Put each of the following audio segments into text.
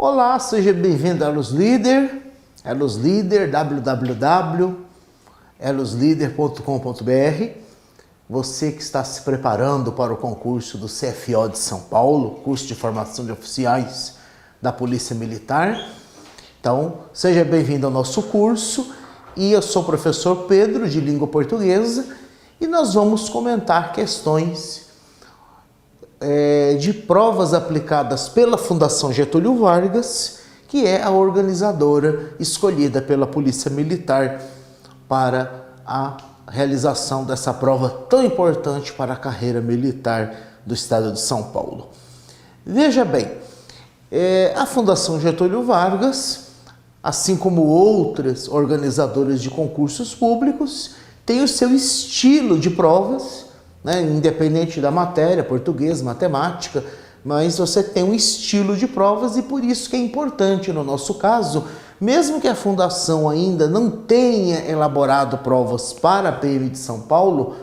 Olá, seja bem-vindo a Elos Líder, www.eloslider.com.br. Você que está se preparando para o concurso do CFO de São Paulo, curso de formação de oficiais da Polícia Militar. Então, seja bem-vindo ao nosso curso. E eu sou o professor Pedro, de Língua Portuguesa, e nós vamos comentar questões de provas aplicadas pela Fundação Getúlio Vargas, que é a organizadora escolhida pela Polícia Militar para a realização dessa prova tão importante para a carreira militar do estado de São Paulo. Veja bem, a Fundação Getúlio Vargas, assim como outras organizadoras de concursos públicos, tem o seu estilo de provas, né, independente da matéria, português, matemática, mas você tem um estilo de provas e por isso que é importante no nosso caso, mesmo que a Fundação ainda não tenha elaborado provas para a PM de São Paulo,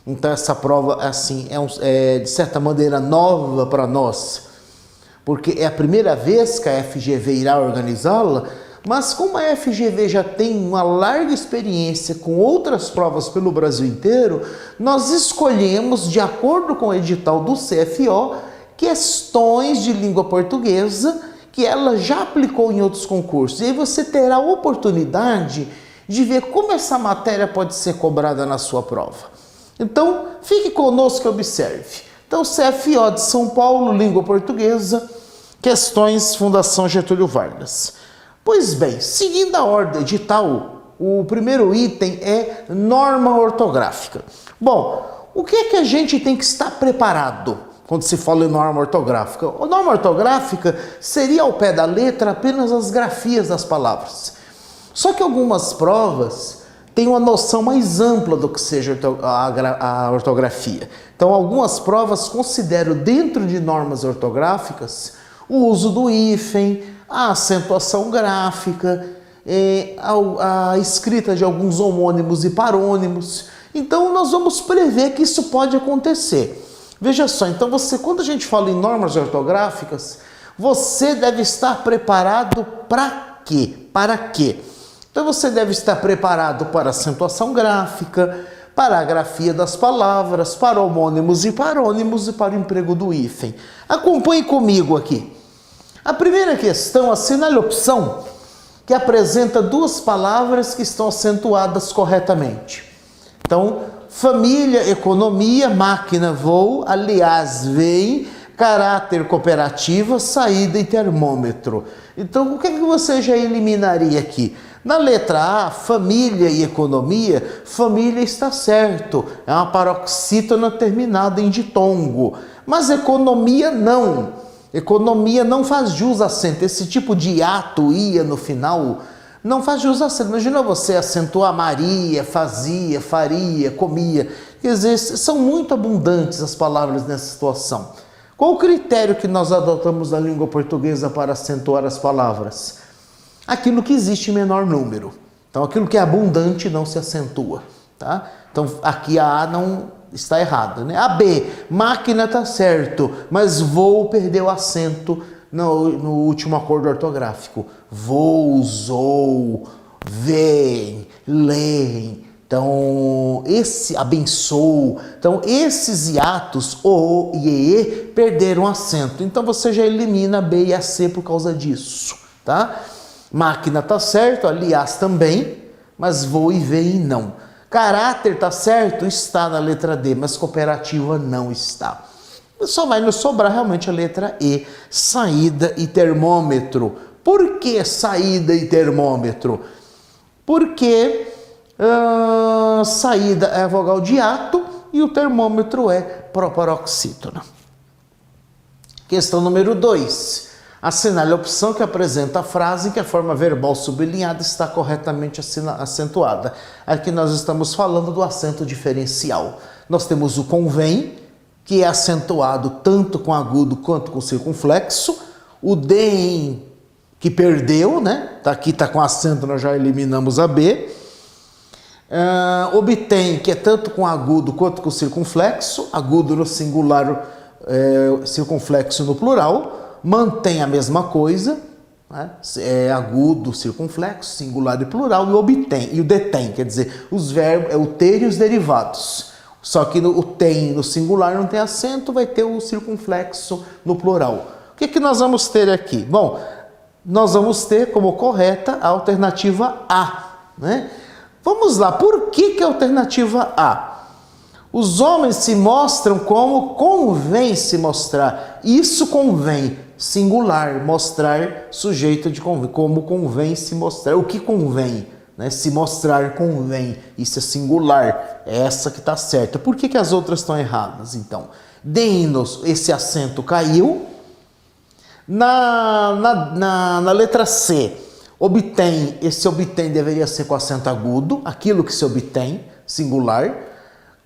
então essa prova assim, é de certa maneira nova para nós, porque é a primeira vez que a FGV irá organizá-la, mas como a FGV já tem uma larga experiência com outras provas pelo Brasil inteiro, nós escolhemos, de acordo com o edital do CFO, questões de língua portuguesa que ela já aplicou em outros concursos. E aí você terá a oportunidade de ver como essa matéria pode ser cobrada na sua prova. Então, fique conosco e observe. Então, CFO de São Paulo, língua portuguesa, questões Fundação Getúlio Vargas. Pois bem, seguindo a ordem edital, o primeiro item é norma ortográfica. Bom, o que é que a gente tem que estar preparado quando se fala em norma ortográfica? A norma ortográfica seria ao pé da letra apenas as grafias das palavras. Só que algumas provas têm uma noção mais ampla do que seja a ortografia. Então, algumas provas consideram dentro de normas ortográficas o uso do hífen, a acentuação gráfica, a escrita de alguns homônimos e parônimos. Então, nós vamos prever que isso pode acontecer. Veja só, então quando a gente fala em normas ortográficas, você deve estar preparado para quê? Para quê? Então, você deve estar preparado para acentuação gráfica, para a grafia das palavras, para homônimos e parônimos e para o emprego do hífen. Acompanhe comigo aqui. A primeira questão, assinale a opção que apresenta duas palavras que estão acentuadas corretamente. Então, família, economia, máquina, voo, aliás, vem, caráter, cooperativa, saída e termômetro. Então, o que é que você já eliminaria aqui? Na letra A, família e economia, família está certo, é uma paroxítona terminada em ditongo, mas economia não. Economia não faz jus a acento. Esse tipo de hiato, ia no final, não faz jus a acento. Imagina você acentuar Maria, fazia, faria, comia. Quer dizer, são muito abundantes as palavras nessa situação. Qual o critério que nós adotamos na língua portuguesa para acentuar as palavras? Aquilo que existe em menor número. Então, aquilo que é abundante não se acentua. Tá? Então, aqui a A não está errado, né? A B, máquina está certo, mas voo perdeu acento no último acordo ortográfico. Vou, usou, vem, leem. Então, abençoou. Então, esses hiatos, o e e, perderam acento. Então, você já elimina a B e a C por causa disso, tá? Máquina está certo, aliás também, mas vou e vem não. Caráter está certo? Está na letra D, mas cooperativa não está. Só vai nos sobrar realmente a letra E, saída e termômetro. Por que saída e termômetro? Porque saída é a vogal de hiato e o termômetro é proparoxítona. Questão número 2. Assinale a opção que apresenta a frase em que a forma verbal sublinhada está corretamente acentuada. Aqui nós estamos falando do acento diferencial. Nós temos o convém, que é acentuado tanto com agudo quanto com circunflexo. O dem, que perdeu, né? Aqui está com acento, nós já eliminamos a B. Obtém, que é tanto com agudo quanto com circunflexo. Agudo no singular, circunflexo no plural. Mantém a mesma coisa, né? É agudo, circunflexo, singular e plural, e o obtém, e o detém, quer dizer, os verbos, é o ter e os derivados. Só que o tem no singular não tem acento, vai ter o circunflexo no plural. O que que nós vamos ter aqui? Bom, nós vamos ter como correta a alternativa A, né? Vamos lá, por que a alternativa A? Os homens se mostram como convém se mostrar. Isso convém, singular, mostrar, sujeito de convém, como convém se mostrar. O que convém, né? Se mostrar convém, isso é singular, é essa que está certa. Por que as outras estão erradas, então? Deem-nos, esse acento caiu. Na letra C, obtém, esse obtém deveria ser com acento agudo, aquilo que se obtém, singular.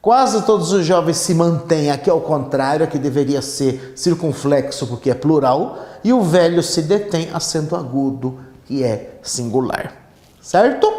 Quase todos os jovens se mantêm, aqui ao contrário, aqui deveria ser circunflexo, porque é plural. E o velho se detém, acento agudo, que é singular. Certo?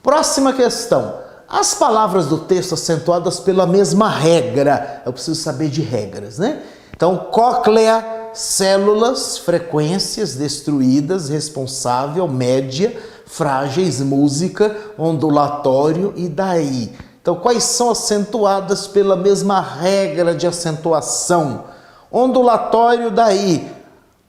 Próxima questão. As palavras do texto acentuadas pela mesma regra. Eu preciso saber de regras, né? Então, cóclea, células, frequências destruídas, responsável, média, frágeis, música, ondulatório e daí. Então, quais são acentuadas pela mesma regra de acentuação? Ondulatório, daí.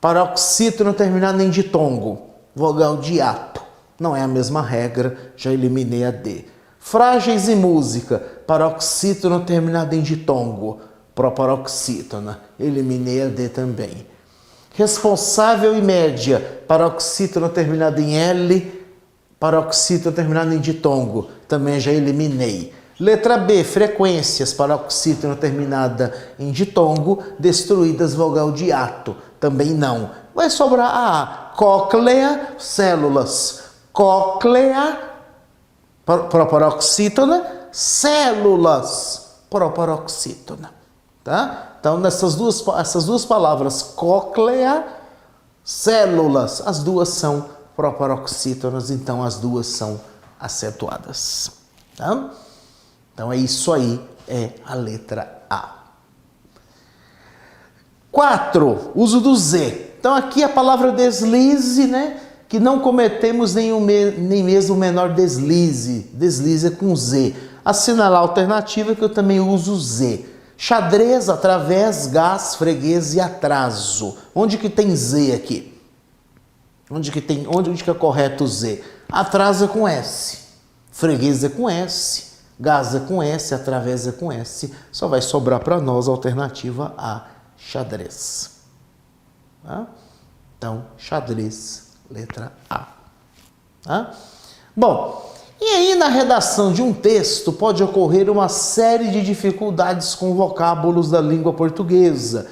Paroxítono terminado em ditongo. Vogal de ato. Não é a mesma regra, já eliminei a D. Frágeis e música. Paroxítono terminado em ditongo. Proparoxítona. Eliminei a D também. Responsável e média. Paroxítono terminado em L. Paroxítono terminado em ditongo. Também já eliminei. Letra B, frequências, paroxítono terminada em ditongo, destruídas vogal de ato. Também não. Vai sobrar a A. Cóclea, células. Cóclea, proparoxítona, células, proparoxítona. Tá? Então, essas duas palavras, cóclea, células, as duas são proparoxítonas, então as duas são acentuadas. Tá? Então, é isso aí, é a letra A. 4. Uso do Z. Então, aqui a palavra deslize, né? Que não cometemos nem mesmo o menor deslize. Deslize é com Z. Assinalar a alternativa que eu também uso Z. Xadrez, através, gás, freguês e atraso. Onde que tem Z aqui? Onde que é correto o Z? Atraso é com S. Freguês é com S. Gás é com S, através é com S, só vai sobrar para nós a alternativa A, xadrez. Tá? Então, xadrez, letra A. Tá? Bom, e aí na redação de um texto pode ocorrer uma série de dificuldades com vocábulos da língua portuguesa.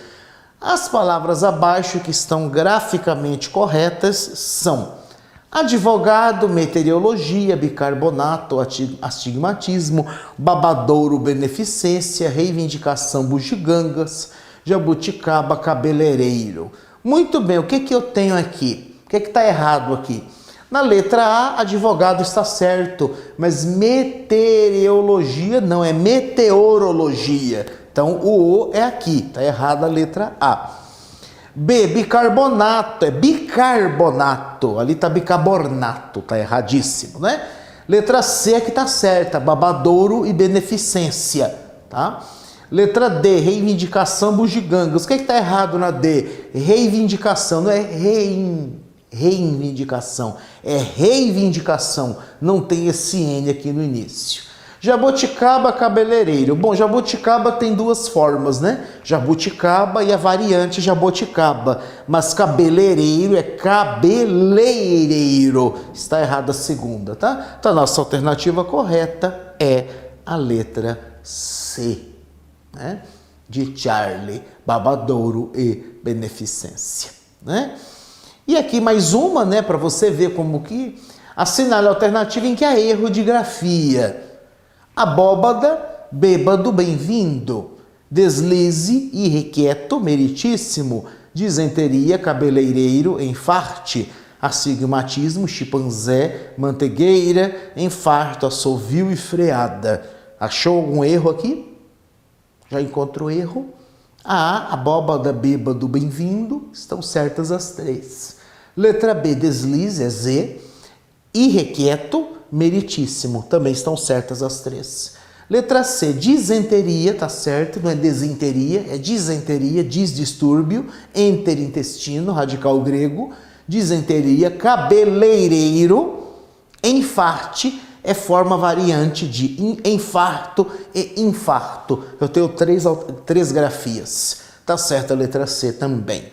As palavras abaixo que estão graficamente corretas são advogado, meteorologia, bicarbonato, astigmatismo, babadouro, beneficência, reivindicação, bugigangas, jabuticaba, cabeleireiro. Muito bem, o que eu tenho aqui? O que está errado aqui? Na letra A, advogado está certo, mas meteorologia não, é meteorologia. Então, o O é aqui, está errada a letra A. B, bicarbonato, é bicarbonato, ali está bicarbonato, está erradíssimo, né? Letra C é que está certa, babadouro e beneficência, tá? Letra D, reivindicação, bugigangas. O que está errado na D? Reivindicação, não é reivindicação, é reivindicação, não tem esse N aqui no início. Jabuticaba, cabeleireiro. Bom, jabuticaba tem duas formas, né? Jabuticaba e a variante jabuticaba. Mas cabeleireiro é cabeleireiro. Está errada a segunda, tá? Então, a nossa alternativa correta é a letra C, né? De Charlie, babadouro e beneficência, né? E aqui mais uma, né? Para você ver como que assinale a alternativa em que há erro de grafia. Abóbada, bêbado, bem-vindo. Deslize, irrequieto, meritíssimo. Disenteria, cabeleireiro, enfarte. Astigmatismo, chimpanzé, mantegueira, infarto, assovio e freada. Achou algum erro aqui? Já encontrou erro? A, abóbada, bêbado, bem-vindo. Estão certas as três. Letra B, deslize, é Z. Irrequieto, meritíssimo. Também estão certas as três. Letra C, disenteria, tá certo, não é desinteria, é disenteria, disdistúrbio, enter, intestino, radical grego, disenteria, cabeleireiro, enfarte, é forma variante de infarto e infarto. Eu tenho três grafias, tá certo a letra C também.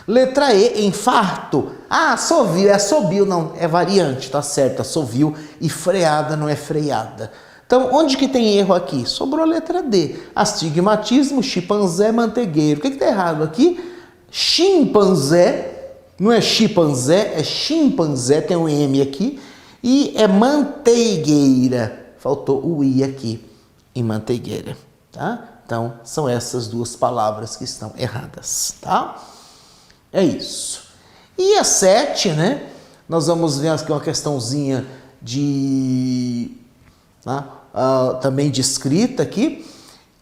Letra E, infarto. Ah, assovio, é assobio, não, é variante, tá certo, assovio e freada não é freada. Então, onde que tem erro aqui? Sobrou a letra D. Astigmatismo, chimpanzé, mantegueiro. O que está errado aqui? Chimpanzé, não é chimpanzé, é chimpanzé, tem um M aqui. E é manteigueira. Faltou o I aqui em manteigueira, tá? Então, são essas duas palavras que estão erradas, tá? É isso. E a 7, né? Nós vamos ver aqui uma questãozinha de... também de escrita aqui,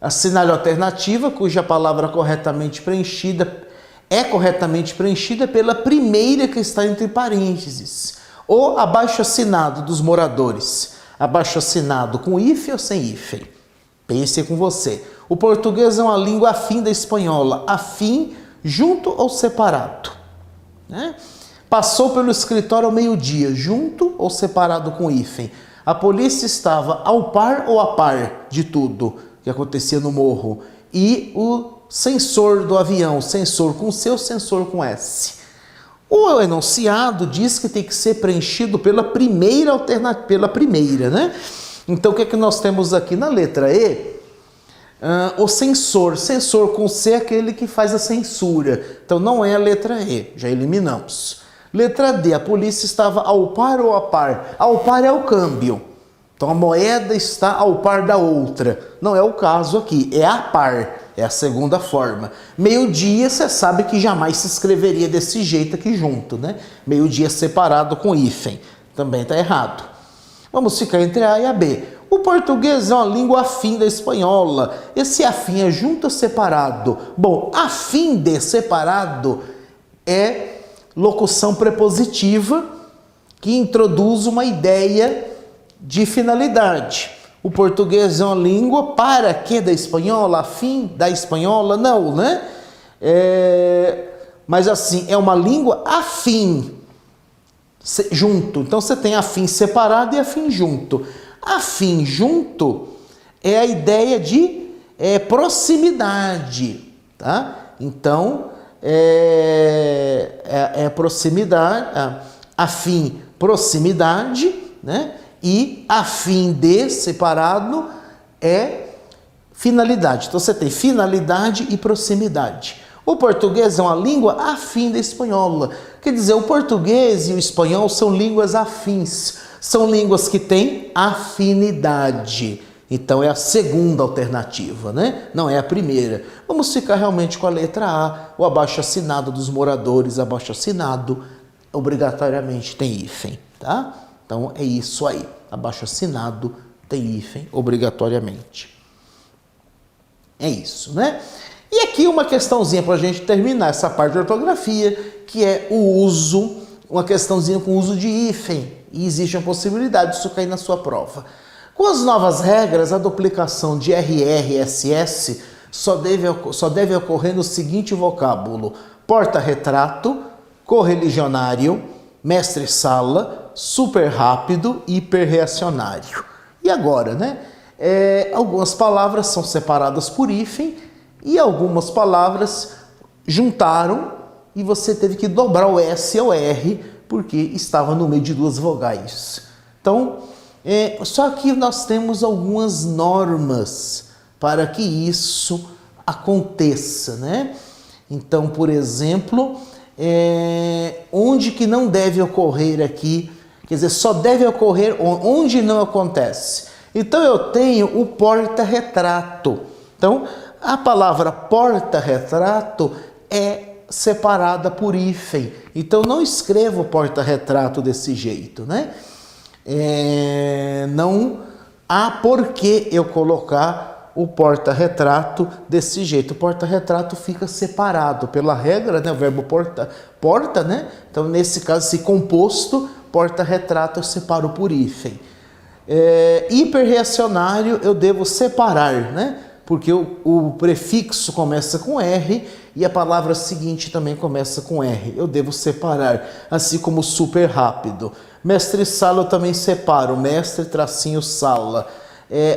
assinale a alternativa cuja palavra corretamente preenchida é corretamente preenchida pela primeira que está entre parênteses, ou abaixo assinado dos moradores, abaixo assinado com hífen ou sem hífen. Pense com você. O português é uma língua afim da espanhola, afim, junto ou separado, né? Passou pelo escritório ao meio-dia, junto ou separado com hífen. A polícia estava ao par ou a par de tudo que acontecia no morro. E o sensor do avião, sensor com C ou sensor com S. O enunciado diz que tem que ser preenchido pela primeira alternativa, pela primeira, né? Então, o que é que nós temos aqui na letra E? O sensor com C é aquele que faz a censura. Então, não é a letra E, já eliminamos. Letra D, a polícia estava ao par ou a par? Ao par é o câmbio. Então a moeda está ao par da outra. Não é o caso aqui, é a par, é a segunda forma. Meio-dia, você sabe que jamais se escreveria desse jeito aqui junto, né? Meio-dia separado com hífen. Também está errado. Vamos ficar entre A e a B. O português é uma língua afim da espanhola. Esse afim é junto ou separado? Bom, afim de separado é locução prepositiva que introduz uma ideia de finalidade. O português é uma língua para que da espanhola, afim da espanhola? Não, né? Mas assim, é uma língua afim, junto. Então você tem afim separado e afim junto. Afim junto é a ideia de proximidade, tá? Então, proximidade, afim, proximidade, né? E afim de separado é finalidade. Então você tem finalidade e proximidade. O português é uma língua afim da espanhola. Quer dizer, o português e o espanhol são línguas afins. São línguas que têm afinidade. Então é a segunda alternativa, né? Não é a primeira. Vamos ficar realmente com a letra A, o abaixo-assinado dos moradores, abaixo-assinado, obrigatoriamente tem hífen, tá? Então é isso aí, abaixo-assinado tem hífen, obrigatoriamente. É isso, né? E aqui uma questãozinha para a gente terminar essa parte de ortografia, que é o uso, uma questãozinha com uso de hífen, e existe a possibilidade disso cair na sua prova. Com as novas regras, a duplicação de RRSS só deve ocorrer no seguinte vocábulo: porta-retrato, correligionário, mestre-sala, super rápido, hiperreacionário. E agora, né? Algumas palavras são separadas por hífen e algumas palavras juntaram e você teve que dobrar o S ao R porque estava no meio de duas vogais. Então, só que nós temos algumas normas para que isso aconteça, né? Então, por exemplo, onde que não deve ocorrer aqui, quer dizer, só deve ocorrer onde não acontece. Então, eu tenho o porta-retrato. Então, a palavra porta-retrato é separada por hífen. Então, não escrevo porta-retrato desse jeito, né? Não há por que eu colocar o porta-retrato desse jeito. O porta-retrato fica separado pela regra, né? O verbo porta, né? Então, nesse caso, esse composto, porta-retrato, eu separo por hífen. Hiperreacionário, eu devo separar, né? Porque o prefixo começa com R e a palavra seguinte também começa com R. Eu devo separar, assim como super rápido. Mestre-sala eu também separo, mestre, tracinho, sala.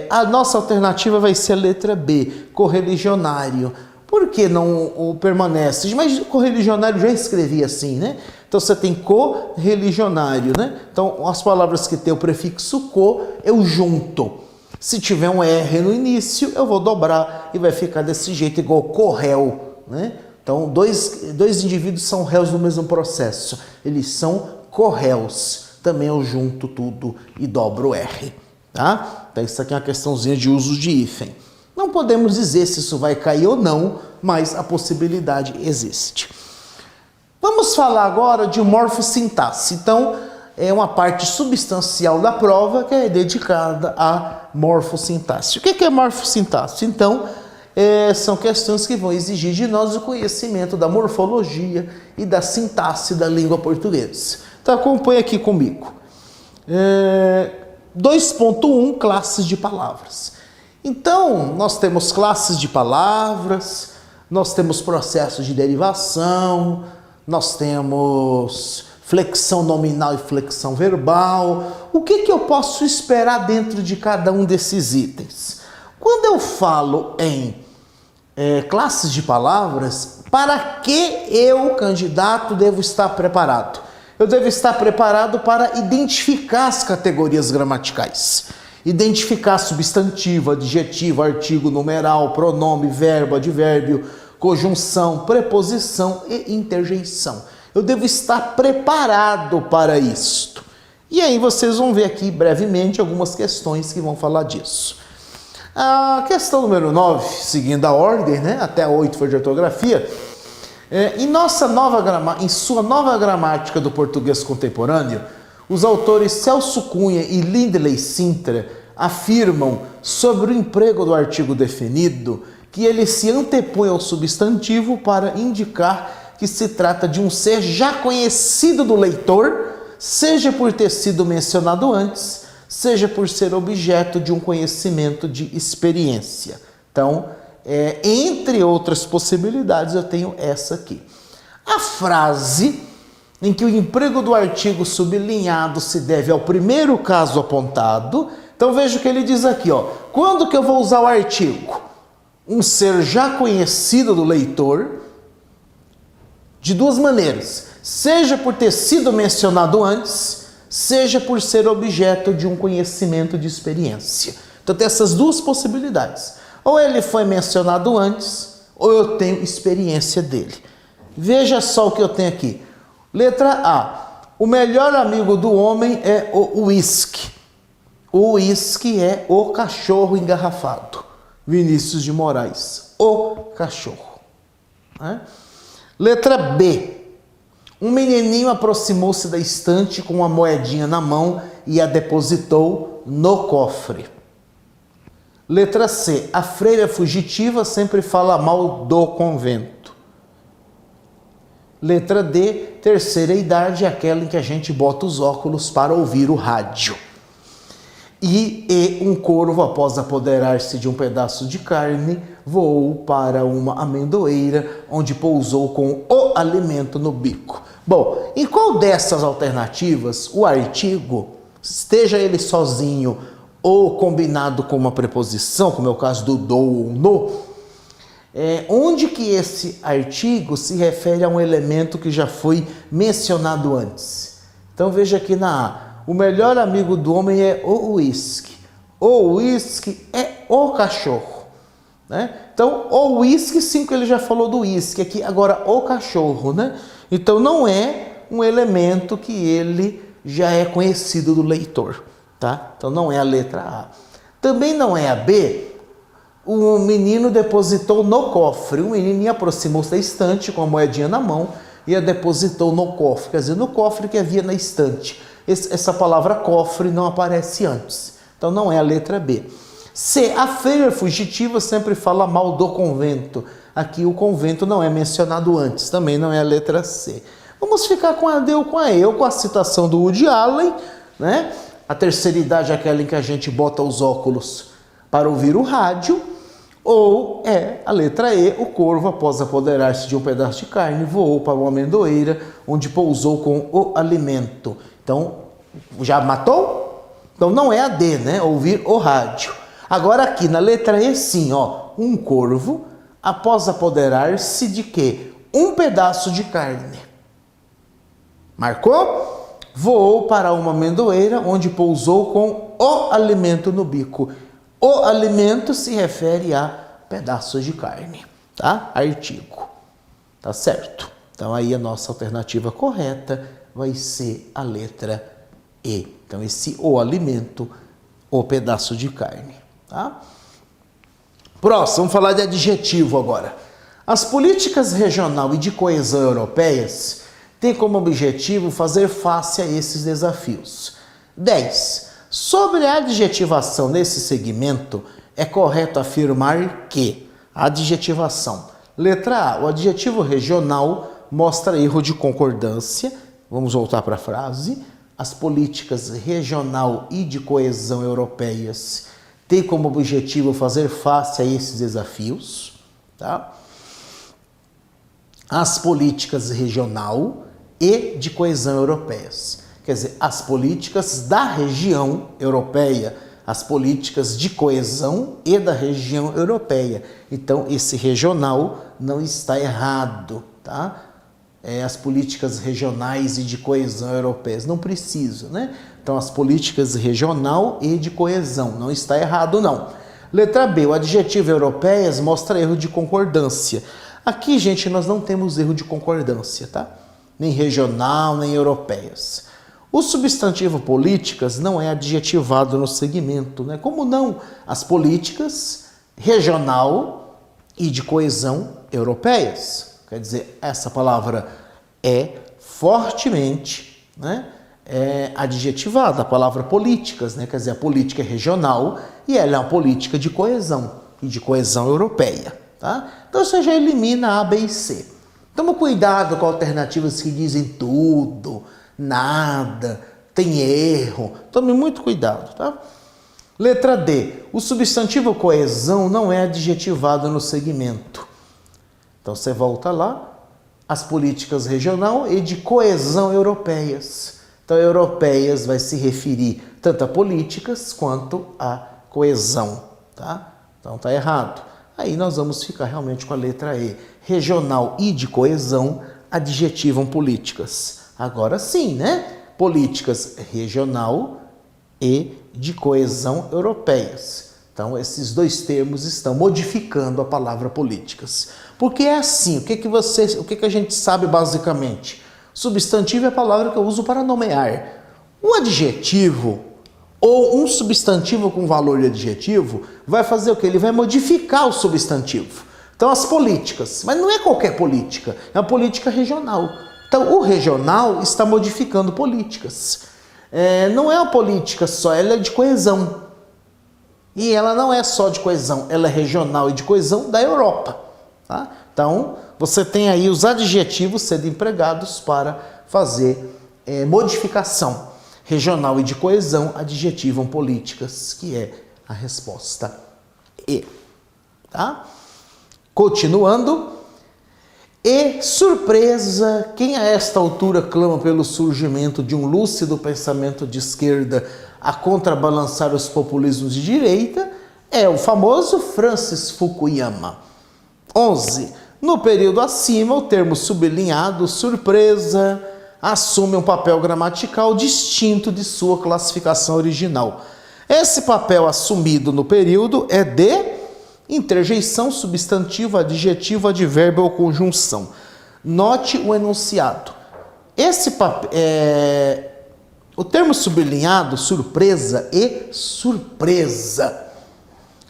A nossa alternativa vai ser a letra B, correligionário. Por que não o permanece? Mas correligionário já escrevi assim, né? Então você tem correligionário, né? Então as palavras que tem o prefixo co, eu junto. Se tiver um R no início, eu vou dobrar e vai ficar desse jeito, igual corréu, né? Então, dois indivíduos são réus no mesmo processo. Eles são corréus. Também eu junto tudo e dobro o R, tá? Então, isso aqui é uma questãozinha de uso de hífen. Não podemos dizer se isso vai cair ou não, mas a possibilidade existe. Vamos falar agora de morfossintaxe. Então, é uma parte substancial da prova que é dedicada à morfossintaxe. O que é morfossintaxe? Então, são questões que vão exigir de nós o conhecimento da morfologia e da sintaxe da língua portuguesa. Então, acompanhe aqui comigo. 2.1, classes de palavras. Então, nós temos classes de palavras, nós temos processos de derivação, nós temos flexão nominal e flexão verbal. O que eu posso esperar dentro de cada um desses itens? Quando eu falo em classes de palavras, para que eu, candidato, devo estar preparado? Eu devo estar preparado para identificar as categorias gramaticais. Identificar substantivo, adjetivo, artigo, numeral, pronome, verbo, advérbio, conjunção, preposição e interjeição. Eu devo estar preparado para isto. E aí vocês vão ver aqui brevemente algumas questões que vão falar disso. A questão número 9, seguindo a ordem, né? Até a 8 foi de ortografia. Em sua nova gramática do português contemporâneo, os autores Celso Cunha e Lindley Sintra afirmam sobre o emprego do artigo definido que ele se antepõe ao substantivo para indicar que se trata de um ser já conhecido do leitor, seja por ter sido mencionado antes, seja por ser objeto de um conhecimento de experiência. Então, entre outras possibilidades, eu tenho essa aqui. A frase em que o emprego do artigo sublinhado se deve ao primeiro caso apontado. Então, veja o que ele diz aqui, ó. Quando que eu vou usar o artigo? Um ser já conhecido do leitor, de duas maneiras, seja por ter sido mencionado antes, seja por ser objeto de um conhecimento de experiência. Então tem essas duas possibilidades. Ou ele foi mencionado antes, ou eu tenho experiência dele. Veja só o que eu tenho aqui. Letra A. O melhor amigo do homem é o uísque. O uísque é o cachorro engarrafado. Vinícius de Moraes. O cachorro. Letra B. Um menininho aproximou-se da estante com uma moedinha na mão e a depositou no cofre. Letra C. A freira fugitiva sempre fala mal do convento. Letra D. Terceira idade é aquela em que a gente bota os óculos para ouvir o rádio. E um corvo, após apoderar-se de um pedaço de carne, voou para uma amendoeira, onde pousou com o alimento no bico. Bom, em qual dessas alternativas o artigo, esteja ele sozinho ou combinado com uma preposição, como é o caso do do ou no, onde que esse artigo se refere a um elemento que já foi mencionado antes? Então veja aqui na A. O melhor amigo do homem é o uísque. O uísque é o cachorro. Né? Então, o uísque, sim, que ele já falou do uísque aqui. Agora, o cachorro, né? Então, não é um elemento que ele já é conhecido do leitor. Tá? Então, não é a letra A. Também não é a B. O menino depositou no cofre. O menininho aproximou-se da estante com a moedinha na mão e a depositou no cofre. Quer dizer, no cofre que havia na estante. Essa palavra cofre não aparece antes. Então, não é a letra B. C, a freira fugitiva sempre fala mal do convento. Aqui o convento não é mencionado antes, também não é a letra C. Vamos ficar com a D ou com a E, ou com a citação do Woody Allen, né? A terceira idade é aquela em que a gente bota os óculos para ouvir o rádio, ou é a letra E, o corvo, após apoderar-se de um pedaço de carne, voou para uma amendoeira, onde pousou com o alimento. Então, já matou? Então não é a D, né? Ouvir o rádio. Agora aqui na letra E, sim, ó, um corvo, após apoderar-se de quê? Um pedaço de carne. Marcou? Voou para uma amendoeira, onde pousou com o alimento no bico. O alimento se refere a pedaços de carne, tá? Artigo. Tá certo? Então aí a nossa alternativa correta vai ser a letra E. Então esse o alimento, o pedaço de carne, tá? Próximo, vamos falar de adjetivo agora. As políticas regional e de coesão europeias têm como objetivo fazer face a esses desafios. 10. Sobre a adjetivação nesse segmento, é correto afirmar que a adjetivação. Letra A, o adjetivo regional mostra erro de concordância. Vamos voltar para a frase. As políticas regional e de coesão europeias têm como objetivo fazer face a esses desafios. Tá? As políticas regional e de coesão europeias. Quer dizer, as políticas da região europeia, as políticas de coesão e da região europeia. Então, esse regional não está errado, tá? As políticas regionais e de coesão europeias, não precisa, né? Então, as políticas regional e de coesão, não está errado, não. Letra B, o adjetivo europeias mostra erro de concordância. Aqui, gente, nós não temos erro de concordância, tá? Nem regional, nem europeias. O substantivo políticas não é adjetivado no segmento, né? Como não? As políticas regional e de coesão europeias. Quer dizer, essa palavra é fortemente, né, adjetivada, a palavra políticas, né? Quer dizer, a política é regional e ela é uma política de coesão e de coesão europeia, tá? Então você já elimina A, B e C. Toma cuidado com alternativas que dizem tudo, nada, tem erro. Tome muito cuidado, tá? Letra D. O substantivo coesão não é adjetivado no segmento. Então você volta lá. As políticas regional e de coesão europeias. Então, europeias vai se referir tanto a políticas quanto a coesão, tá? Então tá errado. Aí nós vamos ficar realmente com a letra E. Regional e de coesão adjetivam políticas. Agora sim, né? Políticas regional e de coesão europeias. Então, esses dois termos estão modificando a palavra políticas. Porque é assim, o que a gente sabe basicamente? Substantivo é a palavra que eu uso para nomear. Um adjetivo ou um substantivo com valor de adjetivo vai fazer o quê? Ele vai modificar o substantivo. Então, as políticas, mas não é qualquer política, é uma política regional. Então, o regional está modificando políticas. Não é uma política só, ela é de coesão. E ela não é só de coesão, ela é regional e de coesão da Europa. Tá? Então, você tem aí os adjetivos sendo empregados para fazer modificação. Regional e de coesão adjetivam políticas, que é a resposta E. Tá? Continuando. E surpresa, quem a esta altura clama pelo surgimento de um lúcido pensamento de esquerda a contrabalançar os populismos de direita é o famoso Francis Fukuyama. 11. No período acima, o termo sublinhado, surpresa, assume um papel gramatical distinto de sua classificação original. Esse papel assumido no período é de interjeição, substantivo, adjetivo, advérbio ou conjunção. Note o enunciado. O termo sublinhado, surpresa e surpresa,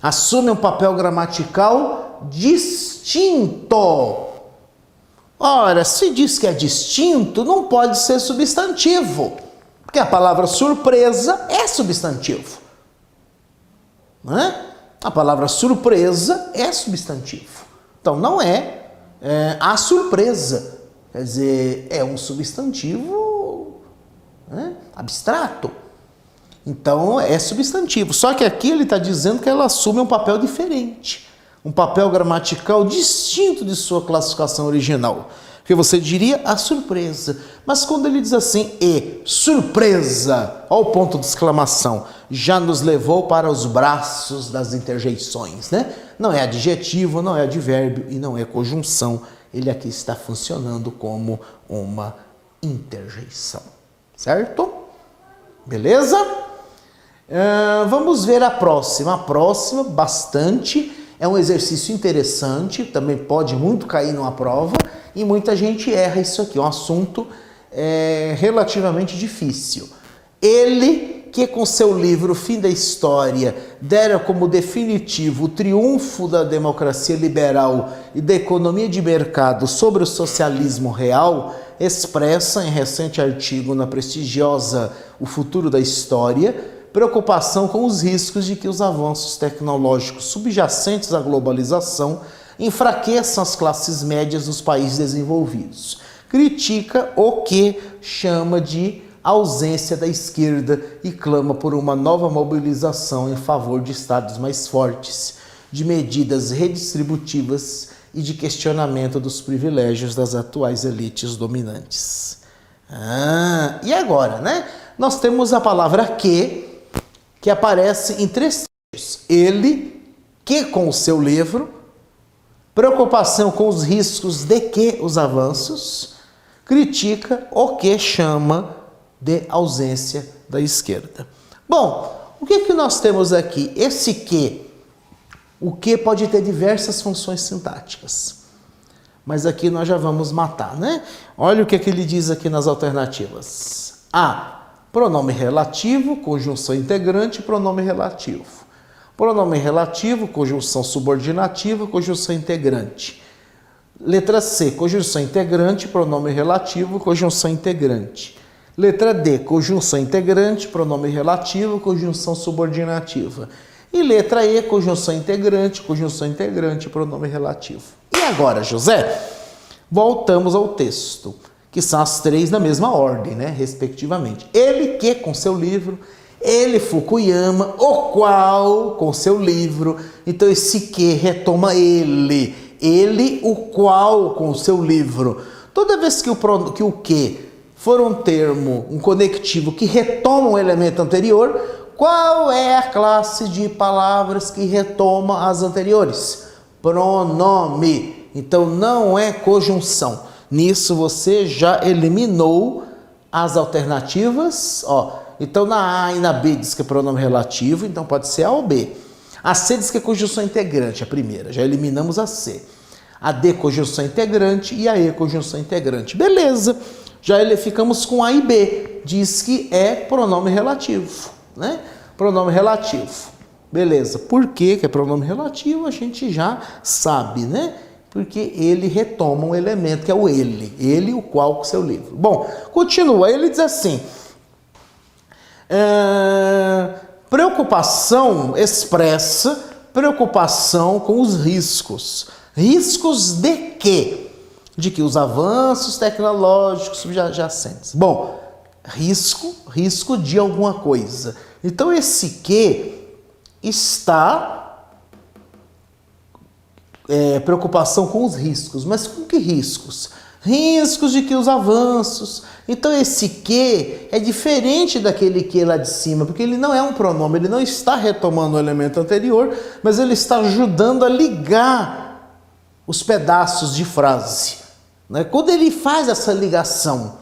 assume um papel gramatical distinto. Ora, se diz que é distinto, não pode ser substantivo, porque a palavra surpresa é substantivo. Não é? A palavra surpresa é substantivo. Então não é a surpresa. Quer dizer, é um substantivo, né, abstrato. Então é substantivo. Só que aqui ele está dizendo que ela assume um papel diferente. Um papel gramatical distinto de sua classificação original. Que você diria a surpresa. Mas quando ele diz assim, e surpresa, ao ponto de exclamação, já nos levou para os braços das interjeições, né? Não é adjetivo, não é advérbio e não é conjunção. Ele aqui está funcionando como uma interjeição, certo? Beleza? Vamos ver a próxima. A próxima, bastante, é um exercício interessante, também pode muito cair numa prova, e muita gente erra isso aqui, é um assunto relativamente difícil. Ele, que com seu livro Fim da História dera como definitivo o triunfo da democracia liberal e da economia de mercado sobre o socialismo real, expressa em recente artigo na prestigiosa O Futuro da História, preocupação com os riscos de que os avanços tecnológicos subjacentes à globalização enfraqueçam as classes médias dos países desenvolvidos. Critica o que chama de ausência da esquerda e clama por uma nova mobilização em favor de estados mais fortes, de medidas redistributivas e de questionamento dos privilégios das atuais elites dominantes. E agora, né? Nós temos a palavra que aparece em 3 trechos. Ele, que com o seu livro, preocupação com os riscos de que os avanços, critica o que chama de ausência da esquerda. Bom, o que nós temos aqui? Esse que, o que pode ter diversas funções sintáticas. Mas aqui nós já vamos matar, né? Olha o que ele diz aqui nas alternativas. A. Pronome relativo, conjunção integrante, pronome relativo. Pronome relativo, conjunção subordinativa, conjunção integrante. Letra C, conjunção integrante, pronome relativo, conjunção integrante. Letra D, conjunção integrante, pronome relativo, conjunção subordinativa. E letra E, conjunção integrante, pronome relativo. E agora, José? Voltamos ao texto, que são as 3 na mesma ordem, né, respectivamente. Ele que, com seu livro, ele, Fukuyama, o qual, com seu livro. Então esse que retoma ele, o qual, com seu livro. Toda vez que o que for um termo, um conectivo que retoma um elemento anterior, qual é a classe de palavras que retoma as anteriores? Pronome. Então não é conjunção. Nisso você já eliminou as alternativas. Então na A e na B diz que é pronome relativo, então pode ser A ou B. A C diz que é conjunção integrante, a primeira, já eliminamos a C. A D, conjunção integrante, e a E, conjunção integrante. Beleza, já ficamos com A e B, diz que é pronome relativo, né? Pronome relativo. Beleza, por que é pronome relativo? A gente já sabe, né? Porque ele retoma um elemento que é o ele, o qual com seu livro. Bom, continua, ele diz assim, preocupação expressa, preocupação com os riscos. Riscos de quê? De que os avanços tecnológicos subjacentes. Bom, risco de alguma coisa. Então esse que está... preocupação com os riscos. Mas com que riscos? Riscos de que os avanços. Então esse que é diferente daquele que lá de cima, porque ele não é um pronome, ele não está retomando o elemento anterior, mas ele está ajudando a ligar os pedaços de frase. Né? Quando ele faz essa ligação,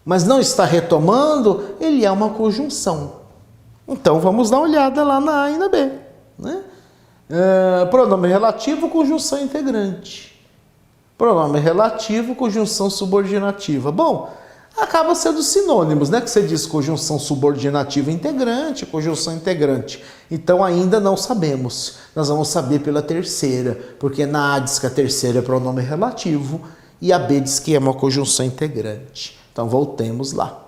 mas não está retomando, ele é uma conjunção. Então vamos dar uma olhada lá na A e na B, né? Pronome relativo, conjunção integrante. Pronome relativo, conjunção subordinativa. Bom, acaba sendo sinônimos, né? Que você diz conjunção subordinativa integrante, conjunção integrante. Então ainda não sabemos. Nós vamos saber pela terceira, porque na A diz que a terceira é pronome relativo e a B diz que é uma conjunção integrante. Então voltemos lá,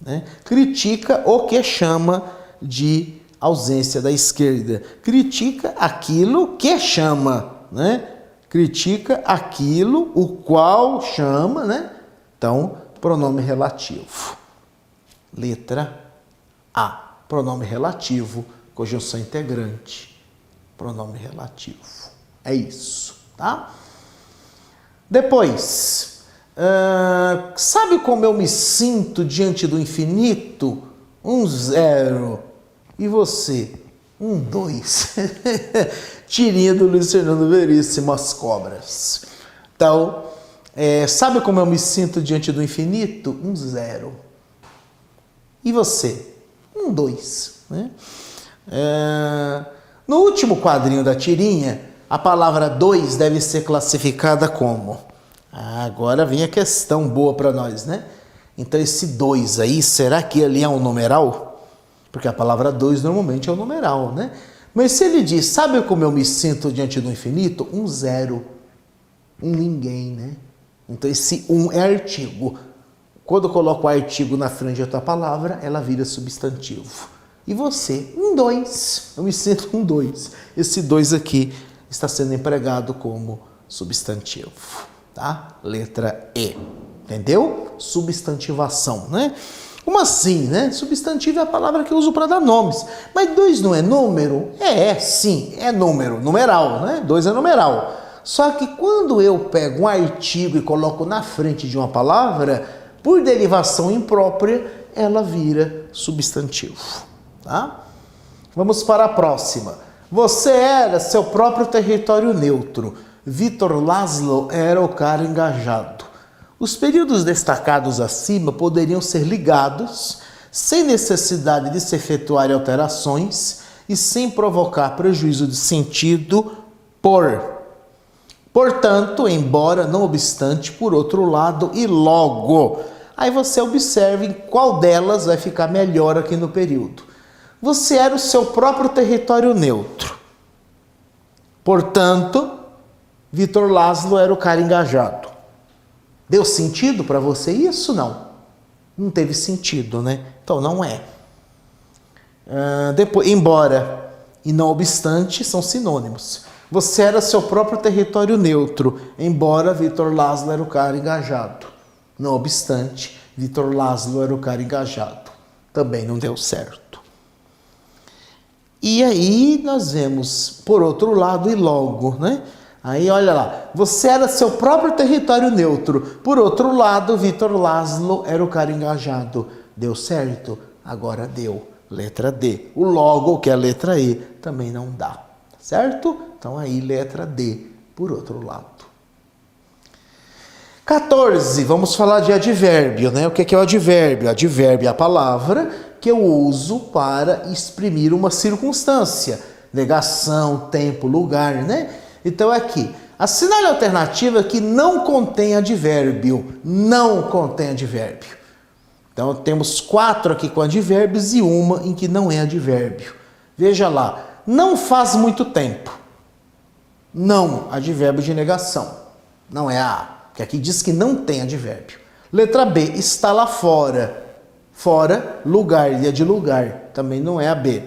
né? Critica o que chama de ausência da esquerda. Critica aquilo que chama, né? Critica aquilo o qual chama, né? Então, pronome relativo. Letra A. Pronome relativo, conjunção integrante. Pronome relativo. É isso, tá? Depois, sabe como eu me sinto diante do infinito? 0. E você? 2. Tirinha do Luiz Fernando Veríssimo, As Cobras. Então, sabe como eu me sinto diante do infinito? 0. E você? 2. Né? No último quadrinho da tirinha, a palavra 2 deve ser classificada como? Agora vem a questão boa para nós, né? Então esse 2 aí, será que ele é um numeral? Porque a palavra 2 normalmente é um numeral, né? Mas se ele diz, sabe como eu me sinto diante do infinito? 0. Ninguém, né? Então esse 1 é artigo. Quando eu coloco o artigo na frente de outra palavra, ela vira substantivo. E você? 2. Eu me sinto 2. Esse 2 aqui está sendo empregado como substantivo, tá? Letra E. Entendeu? Substantivação, né? Como assim, né? Substantivo é a palavra que eu uso para dar nomes. Mas 2 não é número? Sim, é número, numeral, né? 2 é numeral. Só que quando eu pego um artigo e coloco na frente de uma palavra, por derivação imprópria, ela vira substantivo, tá? Vamos para a próxima. Você era seu próprio território neutro. Vitor Laszlo era o cara engajado. Os períodos destacados acima poderiam ser ligados, sem necessidade de se efetuarem alterações e sem provocar prejuízo de sentido portanto, embora, não obstante, por outro lado e logo. Aí você observa em qual delas vai ficar melhor aqui no período. Você era o seu próprio território neutro. Portanto, Vitor Laszlo era o cara engajado. Deu sentido para você isso? Não teve sentido, né? Então não é. Depois, embora e não obstante são sinônimos. Você era seu próprio território neutro, embora Vitor Laszlo era o cara engajado. Não obstante, Vitor Laszlo era o cara engajado. Também não deu certo. E aí nós vemos, por outro lado, e logo, né? Aí olha lá, você era seu próprio território neutro. Por outro lado, Vitor Laszlo era o cara engajado. Deu certo? Agora deu. Letra D. O logo, que é a letra E, também não dá. Certo? Então aí, letra D, por outro lado. 14. Vamos falar de advérbio, né? O que é o advérbio? Advérbio é a palavra que eu uso para exprimir uma circunstância. Negação, tempo, lugar, né? Então aqui, assinale a alternativa que não contém advérbio. Não contém advérbio. Então temos 4 aqui com advérbios e uma em que não é advérbio. Veja lá, não faz muito tempo. Não, advérbio de negação. Não é a, porque aqui diz que não tem advérbio. Letra B, está lá fora. Fora, lugar, dia de lugar. Também não é a B.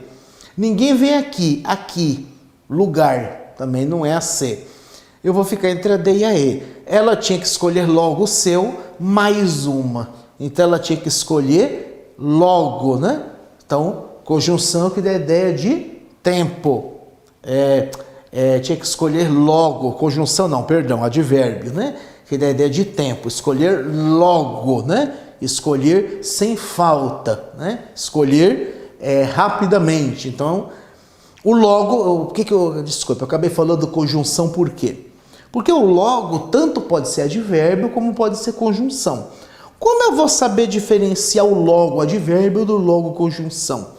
Ninguém vem aqui. Aqui, lugar. Também não é a C. Eu vou ficar entre a D e a E. Ela tinha que escolher logo o seu, mais uma. Então, ela tinha que escolher logo, né? Então, conjunção que dá ideia de tempo. Tinha que escolher logo. Conjunção não, perdão, advérbio, né? Que dá ideia de tempo. Escolher logo, né? Escolher sem falta, né? Escolher rapidamente. Então, o logo, desculpa, eu acabei falando conjunção por quê? Porque o logo tanto pode ser advérbio como pode ser conjunção. Como eu vou saber diferenciar o logo advérbio do logo conjunção?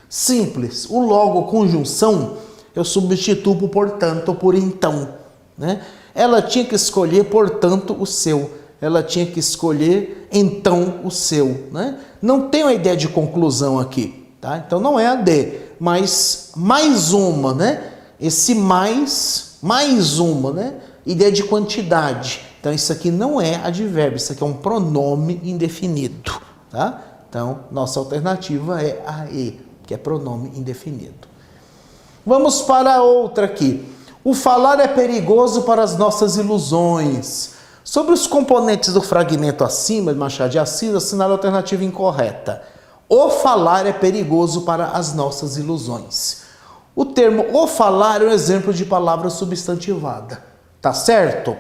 Simples, o logo conjunção eu substituo por portanto por então, né? Ela tinha que escolher portanto o seu, ela tinha que escolher então o seu, né? Não tem uma ideia de conclusão aqui, tá? Então não é a D, mas mais uma, né? Esse mais uma, né? Ideia de quantidade. Então isso aqui não é advérbio, isso aqui é um pronome indefinido, tá? Então nossa alternativa é a E, que é pronome indefinido. Vamos para outra aqui. O falar é perigoso para as nossas ilusões. Sobre os componentes do fragmento acima de Machado de Assis, assinale a alternativa incorreta. O falar é perigoso para as nossas ilusões. O termo o falar é um exemplo de palavra substantivada. Tá certo?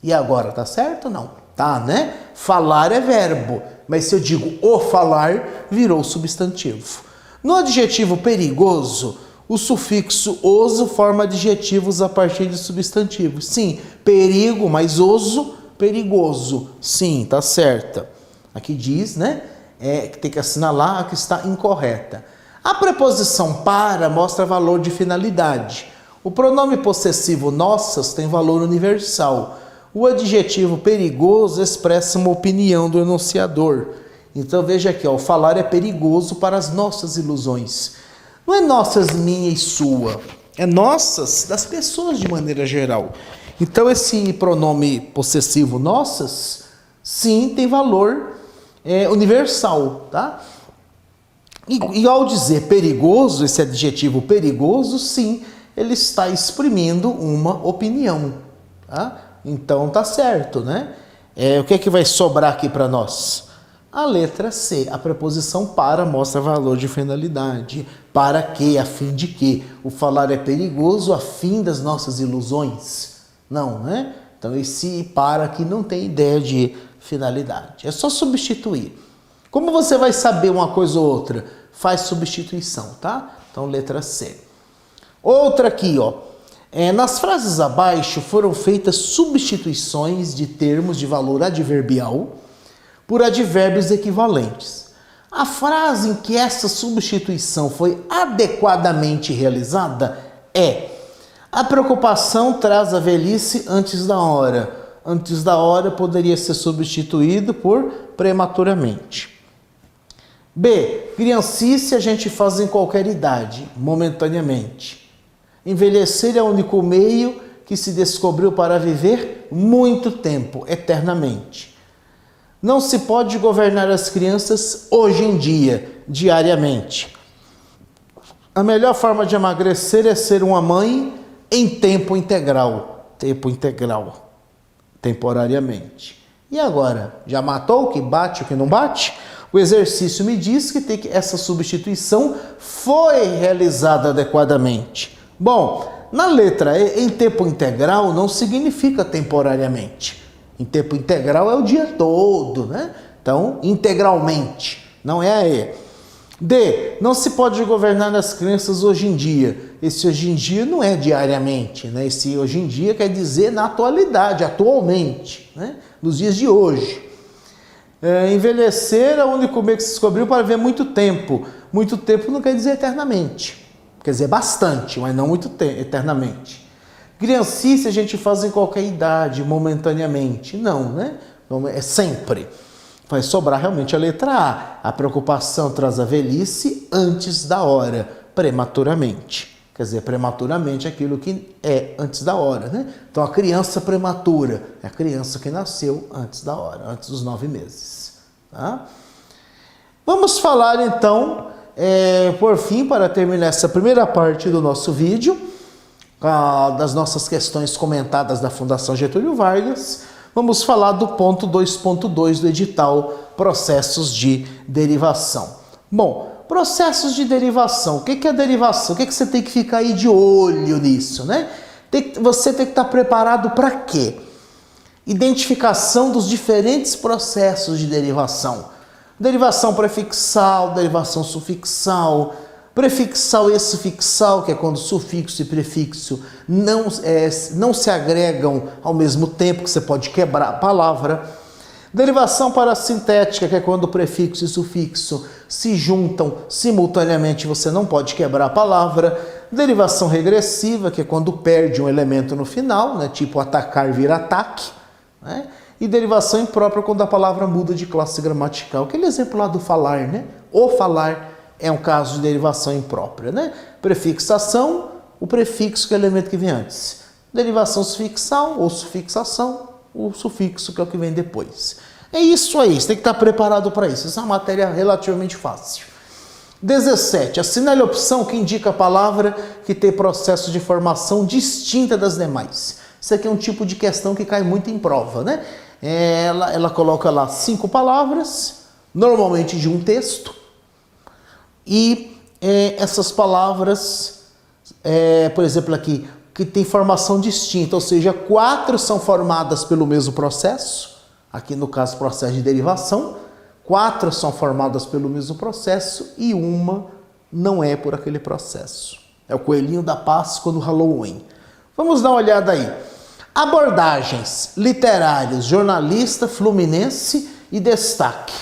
E agora, tá certo ou não? Tá, né? Falar é verbo, mas se eu digo o falar, virou substantivo. No adjetivo perigoso, o sufixo oso forma adjetivos a partir de substantivos. Sim, perigo mais oso, perigoso. Sim, tá certa. Aqui diz, né? Que tem que assinalar a que está incorreta. A preposição para mostra valor de finalidade. O pronome possessivo nossas tem valor universal. O adjetivo perigoso expressa uma opinião do enunciador. Então veja aqui, ó, o falar é perigoso para as nossas ilusões. Não é nossas, minha e sua. É nossas das pessoas de maneira geral. Então esse pronome possessivo nossas, sim, tem valor universal, tá? E ao dizer perigoso, esse adjetivo perigoso, sim, ele está exprimindo uma opinião, tá? Então tá certo, né? O que é que vai sobrar aqui para nós? A letra C, a preposição para mostra valor de finalidade. Para quê? A fim de quê? O falar é perigoso a fim das nossas ilusões? Não, né? Então esse para aqui não tem ideia de finalidade. É só substituir. Como você vai saber uma coisa ou outra? Faz substituição, tá? Então letra C. Outra aqui, ó. Nas frases abaixo foram feitas substituições de termos de valor adverbial por advérbios equivalentes. A frase em que essa substituição foi adequadamente realizada é: a preocupação traz a velhice antes da hora. Antes da hora poderia ser substituído por prematuramente. B. Criancice a gente faz em qualquer idade, momentaneamente. Envelhecer é o único meio que se descobriu para viver muito tempo, eternamente. Não se pode governar as crianças hoje em dia, diariamente. A melhor forma de emagrecer é ser uma mãe em tempo integral. Tempo integral. Temporariamente. E agora? Já matou o que bate e o que não bate? O exercício me diz que essa substituição foi realizada adequadamente. Bom, na letra E, em tempo integral não significa temporariamente. Em tempo integral é o dia todo, né? Então, integralmente, não é a E. D. Não se pode governar as crianças hoje em dia. Esse hoje em dia não é diariamente, né? Esse hoje em dia quer dizer na atualidade, atualmente, né? Nos dias de hoje. Envelhecer é o único meio que se descobriu para viver muito tempo. Muito tempo não quer dizer eternamente. Quer dizer bastante, mas não muito eternamente. Criancice a gente faz em qualquer idade, momentaneamente. Não, né? É sempre. Vai sobrar realmente a letra A. A preocupação traz a velhice antes da hora, prematuramente. Quer dizer, prematuramente é aquilo que é antes da hora, né? Então a criança prematura é a criança que nasceu antes da hora, antes dos 9 meses. Tá? Vamos falar então, por fim, para terminar essa primeira parte do nosso vídeo, das nossas questões comentadas da Fundação Getúlio Vargas, vamos falar do ponto 2.2 do edital, processos de derivação. Bom, processos de derivação. O que é derivação? O que você tem que ficar aí de olho nisso, né? Você tem que estar preparado para quê? Identificação dos diferentes processos de derivação. Derivação prefixal, derivação sufixal, prefixal e sufixal, que é quando sufixo e prefixo não se agregam ao mesmo tempo, que você pode quebrar a palavra. Derivação parassintética, que é quando o prefixo e sufixo se juntam simultaneamente, você não pode quebrar a palavra. Derivação regressiva, que é quando perde um elemento no final, né? Tipo atacar vira ataque. Né? E derivação imprópria, quando a palavra muda de classe gramatical. Aquele exemplo lá do falar, né? O falar é um caso de derivação imprópria, né? Prefixação, o prefixo que é o elemento que vem antes. Derivação sufixal ou sufixação, o sufixo que é o que vem depois. É isso aí, você tem que estar preparado para isso. Essa é uma matéria relativamente fácil. 17. Assinale a opção que indica a palavra que tem processo de formação distinta das demais. Isso aqui é um tipo de questão que cai muito em prova, né? Ela coloca lá 5 palavras, normalmente de um texto, e essas palavras, por exemplo aqui, que tem formação distinta, ou seja, 4 são formadas pelo mesmo processo, aqui no caso processo de derivação, 4 são formadas pelo mesmo processo e uma não é por aquele processo. É o coelhinho da Páscoa do Halloween. Vamos dar uma olhada aí. Abordagens, literários, jornalista, fluminense e destaque.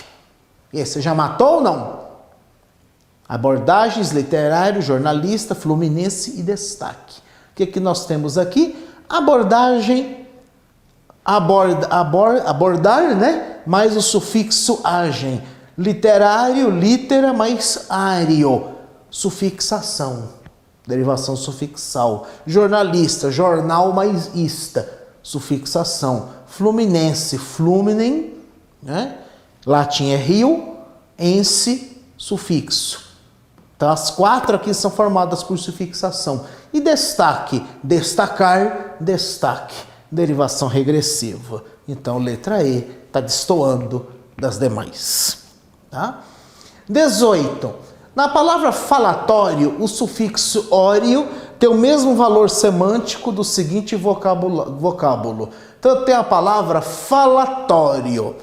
E aí, você já matou ou não? Abordagens, literário, jornalista, fluminense e destaque. O que nós temos aqui? Abordagem, abordar, né? Mais o sufixo agem. Literário, litera, mais ário. Sufixação. Derivação sufixal. Jornalista, jornal, mais ista. Sufixação. Fluminense, fluminem, né? Latim é rio, ense, sufixo. Então, as 4 aqui são formadas por sufixação. E destaque, destacar, destaque. Derivação regressiva. Então, letra E está destoando das demais. Tá? 18. Na palavra falatório, o sufixo ório tem o mesmo valor semântico do seguinte vocábulo. Então, tem a palavra falatório.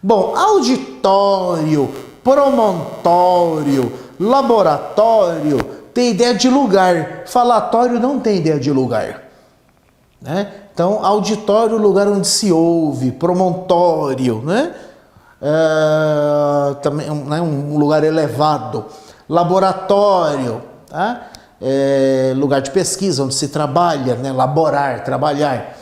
Bom, auditório, promontório, laboratório, tem ideia de lugar. Falatório não tem ideia de lugar. Né? Então, auditório, lugar onde se ouve, promontório, né? Também, né? Um lugar elevado. Laboratório, tá? Lugar de pesquisa, onde se trabalha, né? Laborar, trabalhar.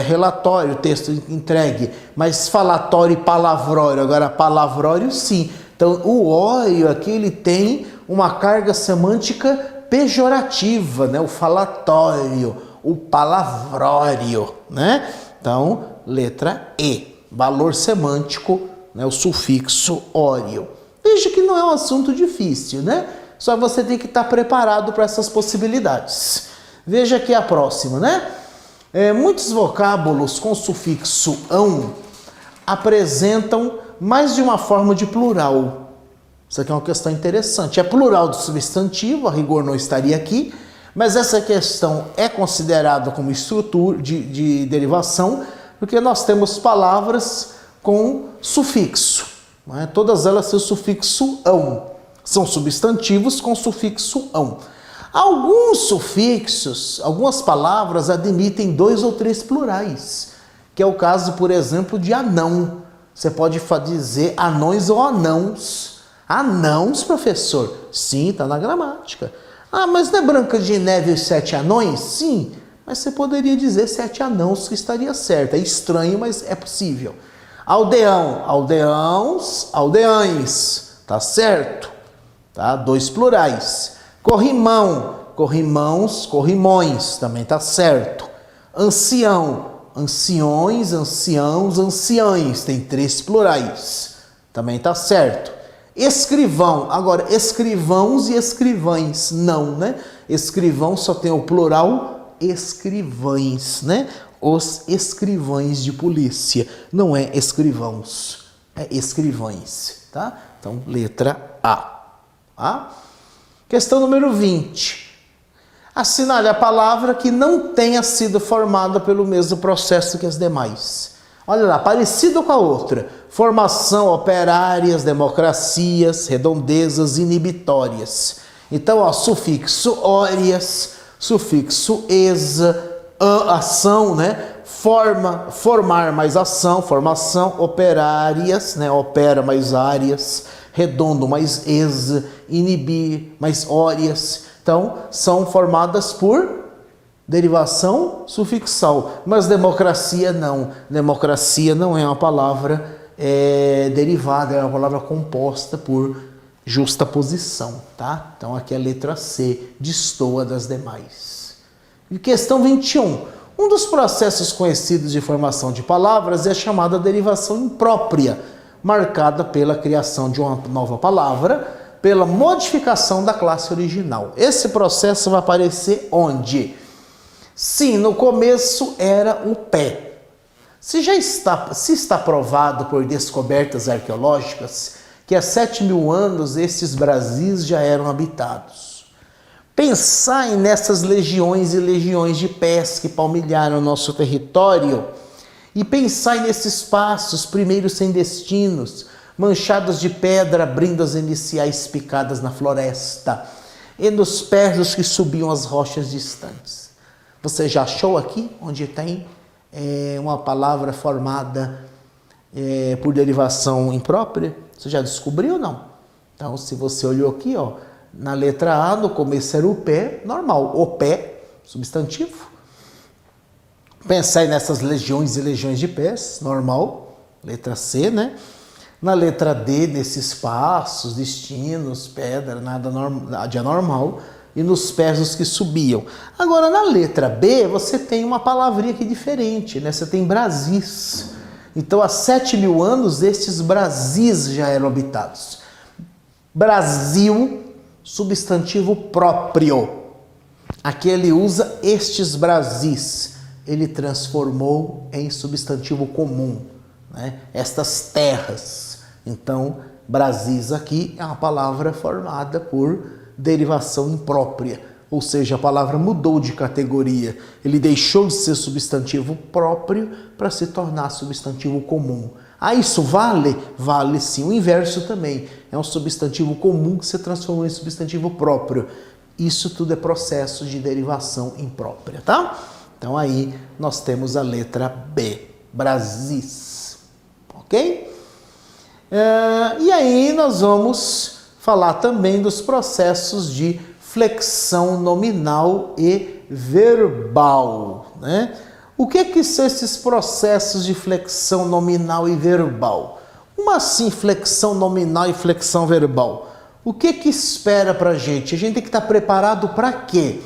Relatório, texto entregue. Mas falatório e palavrório, agora palavrório sim. Então, o ório aqui, ele tem uma carga semântica pejorativa, né? O falatório, o palavrório, né? Então, letra E, valor semântico, né? O sufixo ório. Veja que não é um assunto difícil, né? Só você tem que estar preparado para essas possibilidades. Veja aqui a próxima, né? Muitos vocábulos com sufixo ão apresentam mais de uma forma de plural. Isso aqui é uma questão interessante. É plural do substantivo, a rigor não estaria aqui, mas essa questão é considerada como estrutura de derivação, porque nós temos palavras com sufixo. Né? Todas elas têm o sufixo ão. São substantivos com sufixo ão. Alguns sufixos, algumas palavras admitem 2 ou 3 plurais, que é o caso, por exemplo, de anão. Você pode dizer anões ou anãos. Anãos, professor? Sim, está na gramática. Ah, mas não é Branca de Neve e os 7 anões? Sim, mas você poderia dizer 7 anãos que estaria certo. É estranho, mas é possível. Aldeão, aldeãos, aldeães. Tá certo? Tá? 2 plurais. Corrimão, corrimãos, corrimões. Também tá certo. Ancião, anciões, anciãos, anciães. Tem 3 plurais. Também tá certo. Escrivão, agora escrivãos e escrivães, não, né? Escrivão só tem o plural escrivães, né? Os escrivães de polícia, não é escrivãos, é escrivães, tá? Então, letra A. Tá? Questão número 20. Assinale a palavra que não tenha sido formada pelo mesmo processo que as demais. Olha lá, parecido com a outra. Formação, operárias, democracias, redondezas, inibitórias. Então, ó, sufixo órias, sufixo esa, ação, né? Formar mais ação, formação, operárias, né? Opera mais áreas, redondo mais esa, inibir mais órias. Então, são formadas por derivação sufixal, mas democracia não. Democracia não é uma palavra derivada, é uma palavra composta por justaposição, tá? Então aqui a letra C destoa das demais. E questão 21. Um dos processos conhecidos de formação de palavras é a chamada derivação imprópria, marcada pela criação de uma nova palavra pela modificação da classe original. Esse processo vai aparecer onde? Sim, no começo era o pé. Se está provado por descobertas arqueológicas que há 7.000 anos esses Brasis já eram habitados. Pensai nessas legiões e legiões de pés que palmilharam nosso território e pensai nesses passos, primeiros sem destinos, manchados de pedra, abrindo as iniciais picadas na floresta, e nos pés dos que subiam as rochas distantes. Você já achou aqui onde tem uma palavra formada por derivação imprópria? Você já descobriu ou não? Então, se você olhou aqui, ó, na letra A, no começo era o pé, normal, o pé, substantivo. Pensai nessas legiões e legiões de pés, normal, letra C, né? Na letra D, nesses passos, destinos, pedra, nada de anormal, e nos pés dos que subiam. Agora, na letra B, você tem uma palavrinha aqui diferente, né? Você tem Brasis. Então, há 7.000 anos, estes Brasis já eram habitados. Brasil, substantivo próprio. Aqui ele usa estes Brasis. Ele transformou em substantivo comum, né? Estas terras. Então, Brasis aqui é uma palavra formada por derivação imprópria, ou seja, a palavra mudou de categoria. Ele deixou de ser substantivo próprio para se tornar substantivo comum. Ah, isso vale? Vale sim. O inverso também. É um substantivo comum que se transformou em substantivo próprio. Isso tudo é processo de derivação imprópria, tá? Então aí nós temos a letra B, Brasis, ok? E aí nós vamos falar também dos processos de flexão nominal e verbal, né? O que são esses processos de flexão nominal e verbal? Como assim flexão nominal e flexão verbal? O que espera pra gente? A gente tem que estar preparado para quê?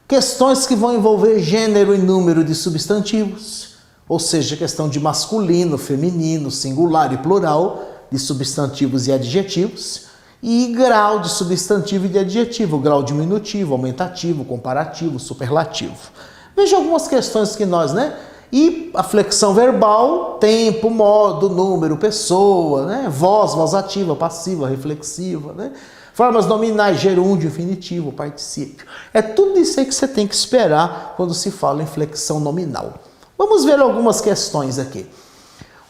Questões que vão envolver gênero e número de substantivos, ou seja, questão de masculino, feminino, singular e plural de substantivos e adjetivos, e grau de substantivo e de adjetivo, grau diminutivo, aumentativo, comparativo, superlativo. Veja algumas questões que nós, né? E a flexão verbal, tempo, modo, número, pessoa, né? Voz ativa, passiva, reflexiva, né? Formas nominais, gerúndio, infinitivo, particípio. É tudo isso aí que você tem que esperar quando se fala em flexão nominal. Vamos ver algumas questões aqui.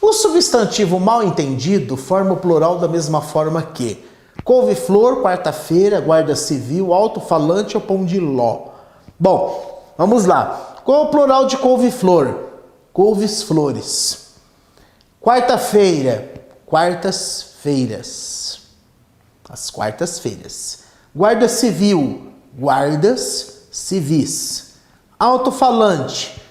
O substantivo mal entendido forma o plural da mesma forma que couve-flor, quarta-feira, guarda civil, alto-falante ou pão de ló. Bom, vamos lá. Qual é o plural de couve-flor? Couves-flores. Quarta-feira, quartas-feiras. As quartas-feiras. Guarda civil, guardas civis. Alto-falante,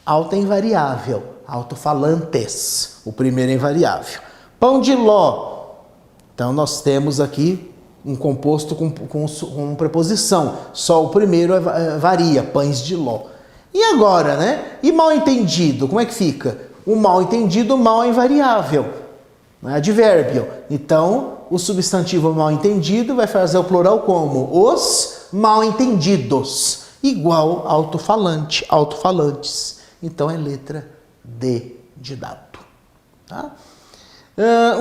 alta invariável, alto-falantes. O primeiro é invariável. Pão de ló. Então nós temos aqui um composto com preposição. Só o primeiro varia, pães de ló. E agora, né? E mal entendido, como é que fica? O mal entendido, mal é invariável, não é advérbio. Então, o substantivo mal entendido vai fazer o plural como? Os mal entendidos. Igual alto-falante, alto-falantes. Então, é letra D de dado. Tá?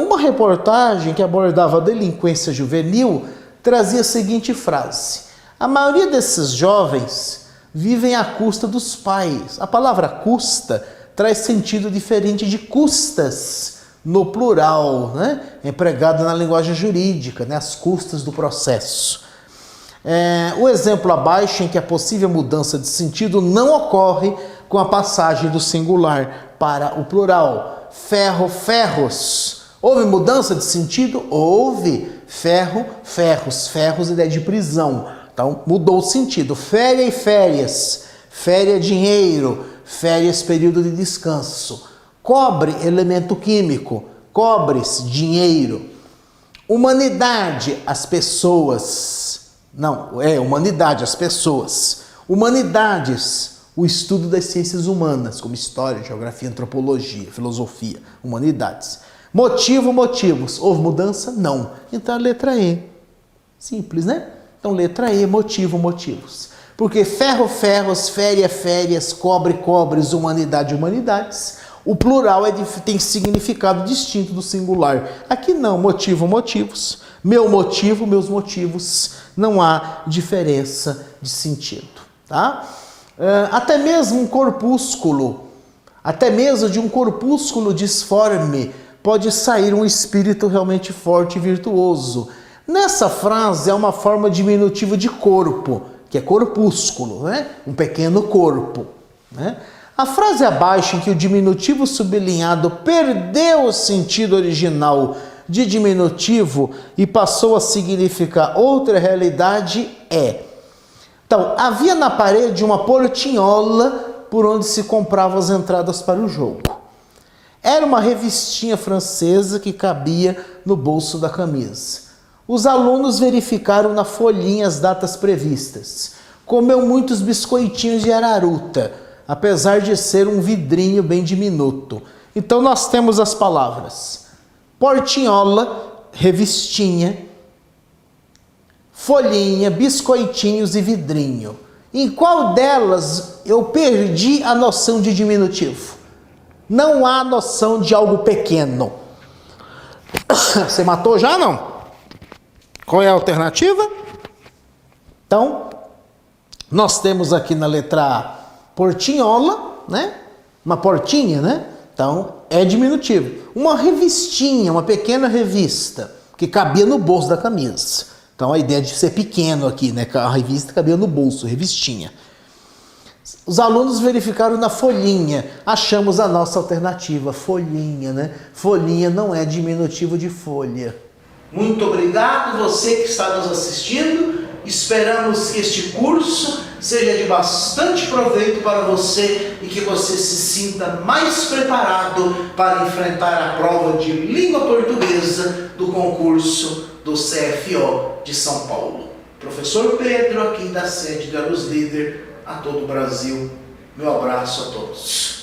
Uma reportagem que abordava a delinquência juvenil trazia a seguinte frase: a maioria desses jovens vivem à custa dos pais. A palavra custa traz sentido diferente de custas no plural, né? Empregado na linguagem jurídica, né? As custas do processo. O exemplo abaixo em que a possível mudança de sentido não ocorre com a passagem do singular para o plural. Ferro, ferros. Houve mudança de sentido? Houve. Ferro, ferros. Ferros, ideia de prisão. Então, mudou o sentido. Féria e férias. Féria, dinheiro. Férias, período de descanso. Cobre, elemento químico. Cobres, dinheiro. Humanidade, as pessoas. Não, humanidade, as pessoas. Humanidades, o estudo das ciências humanas, como história, geografia, antropologia, filosofia, humanidades. Motivo, motivos. Houve mudança? Não. Então a letra E, Simples, né? Então, letra E, motivo, motivos. Porque ferro, ferros, féria, férias, cobre, cobres, humanidade, humanidades. O plural tem significado distinto do singular. Aqui não, motivo, motivos. Meu motivo, meus motivos. Não há diferença de sentido, tá? Até mesmo um corpúsculo, até mesmo de um corpúsculo disforme, pode sair um espírito realmente forte e virtuoso. Nessa frase é uma forma diminutiva de corpo, que é corpúsculo, né? Um pequeno corpo, né? A frase abaixo, em que o diminutivo sublinhado perdeu o sentido original de diminutivo e passou a significar outra realidade, é: então, havia na parede uma portinhola por onde se compravam as entradas para o jogo. Era uma revistinha francesa que cabia no bolso da camisa. Os alunos verificaram na folhinha as datas previstas. Comeu muitos biscoitinhos de araruta, apesar de ser um vidrinho bem diminuto. Então nós temos as palavras portinhola, revistinha, folhinha, biscoitinhos e vidrinho. Em qual delas eu perdi a noção de diminutivo? Não há noção de algo pequeno. Você matou já, não? Qual é a alternativa? Então, nós temos aqui na letra A, portinhola, né? Uma portinha, né? Então, é diminutivo. Uma revistinha, uma pequena revista, que cabia no bolso da camisa. Então, a ideia de ser pequeno aqui, né? A revista cabia no bolso, revistinha. Os alunos verificaram na folhinha. Achamos a nossa alternativa, folhinha, né? Folhinha não é diminutivo de folha. Muito obrigado você que está nos assistindo. Esperamos que este curso seja de bastante proveito para você e que você se sinta mais preparado para enfrentar a prova de língua portuguesa do concurso do CFO de São Paulo. Professor Pedro, aqui da sede da Luz Líder, a todo o Brasil. Meu abraço a todos.